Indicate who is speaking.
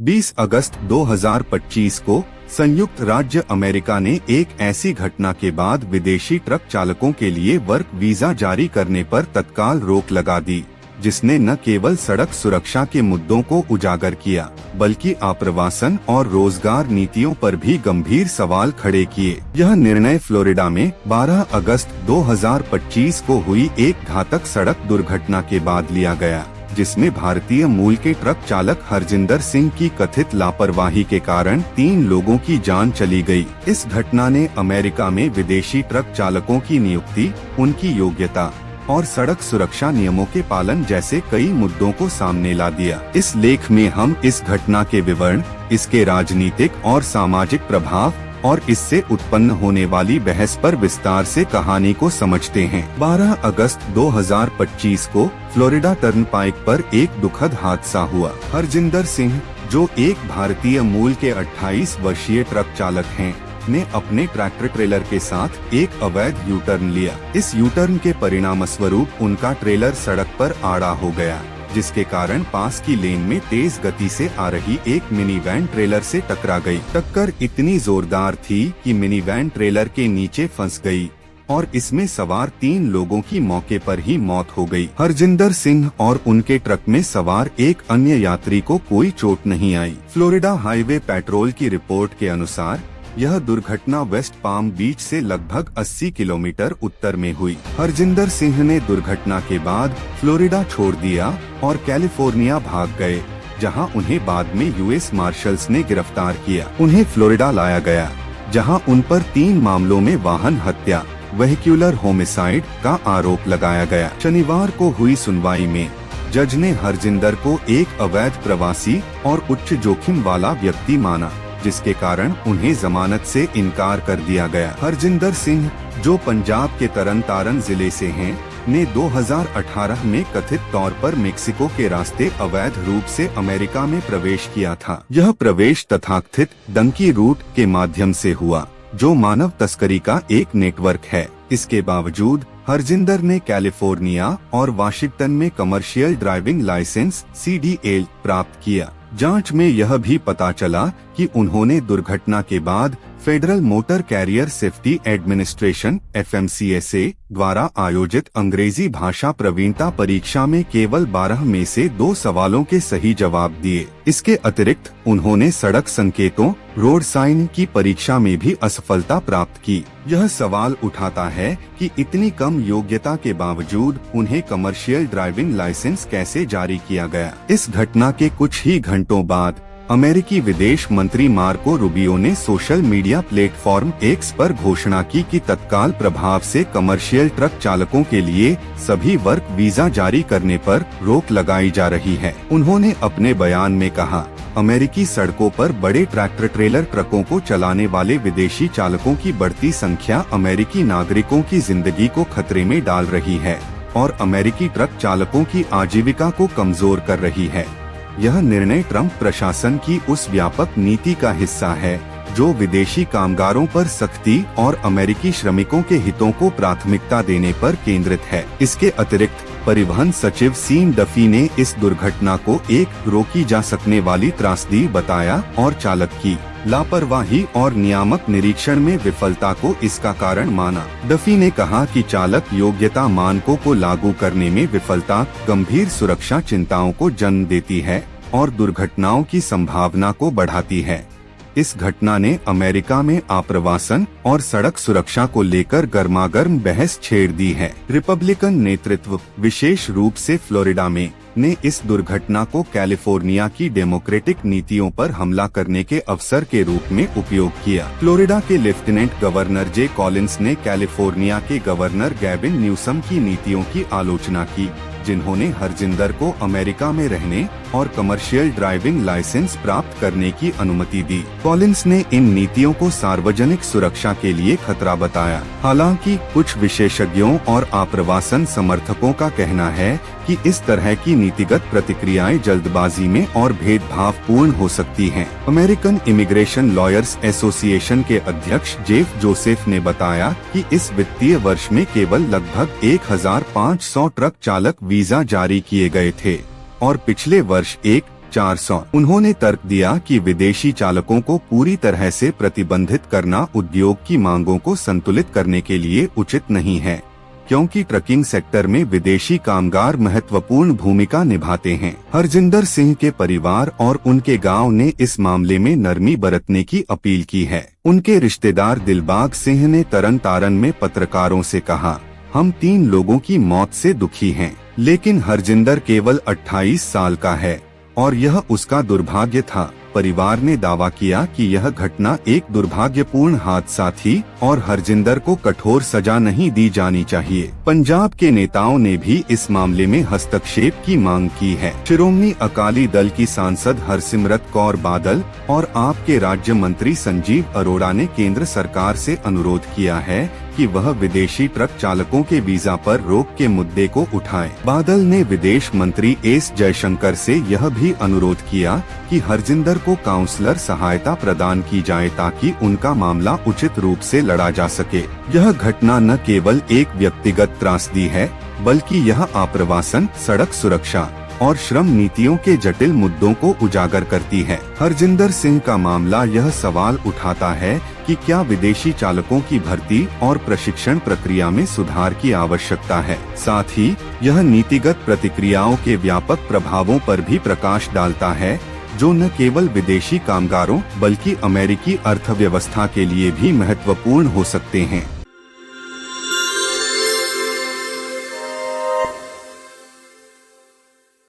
Speaker 1: 20 अगस्त 2025 को संयुक्त राज्य अमेरिका ने एक ऐसी घटना के बाद विदेशी ट्रक चालकों के लिए वर्क वीजा जारी करने पर तत्काल रोक लगा दी, जिसने न केवल सड़क सुरक्षा के मुद्दों को उजागर किया बल्कि आप्रवासन और रोजगार नीतियों पर भी गंभीर सवाल खड़े किए। यह निर्णय फ्लोरिडा में 12 अगस्त 2025 को हुई एक घातक सड़क दुर्घटना के बाद लिया गया, जिसमें भारतीय मूल के ट्रक चालक हरजिंदर सिंह की कथित लापरवाही के कारण 3 लोगों की जान चली गई। इस घटना ने अमेरिका में विदेशी ट्रक चालकों की नियुक्ति, उनकी योग्यता और सड़क सुरक्षा नियमों के पालन जैसे कई मुद्दों को सामने ला दिया। इस लेख में हम इस घटना के विवरण, इसके राजनीतिक और सामाजिक प्रभाव और इससे उत्पन्न होने वाली बहस पर विस्तार से कहानी को समझते हैं। 12 अगस्त 2025 को फ्लोरिडा टर्नपाइक पर एक दुखद हादसा हुआ। हरजिंदर सिंह, जो एक भारतीय मूल के 28 वर्षीय ट्रक चालक हैं, ने अपने ट्रैक्टर ट्रेलर के साथ एक अवैध यू टर्न लिया। इस यू टर्न के परिणाम स्वरूप उनका ट्रेलर सड़क पर आड़ा हो गया, जिसके कारण पास की लेन में तेज गति से आ रही एक मिनी वैन ट्रेलर से टकरा गई। टक्कर इतनी जोरदार थी कि मिनी वैन ट्रेलर के नीचे फंस गई और इसमें सवार 3 लोगों की मौके पर ही मौत हो गई। हरजिंदर सिंह और उनके ट्रक में सवार एक अन्य यात्री को कोई चोट नहीं आई। फ्लोरिडा हाईवे पेट्रोल की रिपोर्ट के अनुसार यह दुर्घटना वेस्ट पाम बीच से लगभग 80 किलोमीटर उत्तर में हुई। हरजिंदर सिंह ने दुर्घटना के बाद फ्लोरिडा छोड़ दिया और कैलिफोर्निया भाग गए, जहां उन्हें बाद में यूएस मार्शल्स ने गिरफ्तार किया। उन्हें फ्लोरिडा लाया गया, जहां उन पर 3 मामलों में वाहन हत्या, वेहिक्युलर होमिसाइड का आरोप लगाया गया। शनिवार को हुई सुनवाई में जज ने हरजिंदर को एक अवैध प्रवासी और उच्च जोखिम वाला व्यक्ति माना, जिसके कारण उन्हें जमानत से इनकार कर दिया गया। हरजिंदर सिंह, जो पंजाब के तरन तारन जिले से हैं, ने 2018 में कथित तौर पर मेक्सिको के रास्ते अवैध रूप से अमेरिका में प्रवेश किया था। यह प्रवेश तथाकथित डंकी रूट के माध्यम से हुआ, जो मानव तस्करी का एक नेटवर्क है। इसके बावजूद हरजिंदर ने कैलिफोर्निया और वाशिंगटन में कमर्शियल ड्राइविंग लाइसेंस (CDL) प्राप्त किया। जांच में यह भी पता चला कि उन्होंने दुर्घटना के बाद Federal Motor Carrier Safety Administration (FMCSA) द्वारा आयोजित अंग्रेजी भाषा प्रवीणता परीक्षा में केवल 12 में से 2 सवालों के सही जवाब दिए। इसके अतिरिक्त उन्होंने सड़क संकेतों (रोड साइन) की परीक्षा में भी असफलता प्राप्त की। यह सवाल उठाता है कि इतनी कम योग्यता के बावजूद उन्हें कमर्शियल ड्राइविंग लाइसेंस कैसे जारी किया गया। इस घटना के कुछ ही घंटों बाद अमेरिकी विदेश मंत्री मार्को रूबियो ने सोशल मीडिया प्लेटफॉर्म X पर घोषणा की कि तत्काल प्रभाव से कमर्शियल ट्रक चालकों के लिए सभी वर्क वीजा जारी करने पर रोक लगाई जा रही है। उन्होंने अपने बयान में कहा, अमेरिकी सड़कों पर बड़े ट्रैक्टर ट्रेलर ट्रकों को चलाने वाले विदेशी चालकों की बढ़ती संख्या अमेरिकी नागरिकों की जिंदगी को खतरे में डाल रही है और अमेरिकी ट्रक चालकों की आजीविका को कमजोर कर रही है। यह निर्णय ट्रंप प्रशासन की उस व्यापक नीति का हिस्सा है जो विदेशी कामगारों पर सख्ती और अमेरिकी श्रमिकों के हितों को प्राथमिकता देने पर केंद्रित है। इसके अतिरिक्त परिवहन सचिव सीन डफी ने इस दुर्घटना को एक रोकी जा सकने वाली त्रासदी बताया और चालक की लापरवाही और नियामक निरीक्षण में विफलता को इसका कारण माना। डफी ने कहा कि चालक योग्यता मानकों को लागू करने में विफलता गंभीर सुरक्षा चिंताओं को जन्म देती है और दुर्घटनाओं की संभावना को बढ़ाती है। इस घटना ने अमेरिका में आप्रवासन और सड़क सुरक्षा को लेकर गर्मागर्म बहस छेड़ दी है। रिपब्लिकन नेतृत्व, विशेष रूप से फ्लोरिडा में, ने इस दुर्घटना को कैलिफोर्निया की डेमोक्रेटिक नीतियों पर हमला करने के अवसर के रूप में उपयोग किया। फ्लोरिडा के लेफ्टिनेंट गवर्नर जे कॉलिंस ने कैलिफोर्निया के गवर्नर गैविन न्यूसम की नीतियों की आलोचना की, जिन्होंने हरजिंदर को अमेरिका में रहने और कमर्शियल ड्राइविंग लाइसेंस प्राप्त करने की अनुमति दी। कॉलिंस ने इन नीतियों को सार्वजनिक सुरक्षा के लिए खतरा बताया। हालांकि कुछ विशेषज्ञों और आप्रवासन समर्थकों का कहना है कि इस तरह की नीतिगत प्रतिक्रियाएं जल्दबाजी में और भेदभावपूर्ण हो सकती हैं। अमेरिकन इमिग्रेशन लॉयर्स एसोसिएशन के अध्यक्ष जेफ जोसेफ ने बताया कि इस वित्तीय वर्ष में केवल लगभग 1500 ट्रक चालक वीजा जारी किए गए थे और पिछले वर्ष एक 400। उन्होंने तर्क दिया कि विदेशी चालकों को पूरी तरह से प्रतिबंधित करना उद्योग की मांगों को संतुलित करने के लिए उचित नहीं है, क्योंकि ट्रकिंग सेक्टर में विदेशी कामगार महत्वपूर्ण भूमिका निभाते हैं। हरजिंदर सिंह के परिवार और उनके गांव ने इस मामले में नरमी बरतने की अपील की है। उनके रिश्तेदार दिलबाग सिंह ने तरन तारण में पत्रकारों से कहा, हम 3 लोगों की मौत से दुखी हैं, लेकिन हरजिंदर केवल 28 साल का है और यह उसका दुर्भाग्य था। परिवार ने दावा किया कि यह घटना एक दुर्भाग्यपूर्ण हादसा थी और हरजिंदर को कठोर सजा नहीं दी जानी चाहिए। पंजाब के नेताओं ने भी इस मामले में हस्तक्षेप की मांग की है। शिरोमणी अकाली दल की सांसद हरसिमरत कौर बादल और आप के राज्य मंत्री संजीव अरोड़ा ने केंद्र सरकार से अनुरोध किया है कि वह विदेशी ट्रक चालकों के वीजा पर रोक के मुद्दे को उठाए। बादल ने विदेश मंत्री एस जयशंकर से यह भी अनुरोध किया कि हरजिंदर को काउंसलर सहायता प्रदान की जाए ताकि उनका मामला उचित रूप से लड़ा जा सके। यह घटना न केवल एक व्यक्तिगत त्रासदी है, बल्कि यह आप्रवासन, सड़क सुरक्षा और श्रम नीतियों के जटिल मुद्दों को उजागर करती है। हरजिंदर सिंह का मामला यह सवाल उठाता है कि क्या विदेशी चालकों की भर्ती और प्रशिक्षण प्रक्रिया में सुधार की आवश्यकता है। साथ ही यह नीतिगत प्रतिक्रियाओं के व्यापक प्रभावों पर भी प्रकाश डालता है, जो न केवल विदेशी कामगारों बल्कि अमेरिकी अर्थव्यवस्था के लिए भी महत्वपूर्ण हो सकते हैं।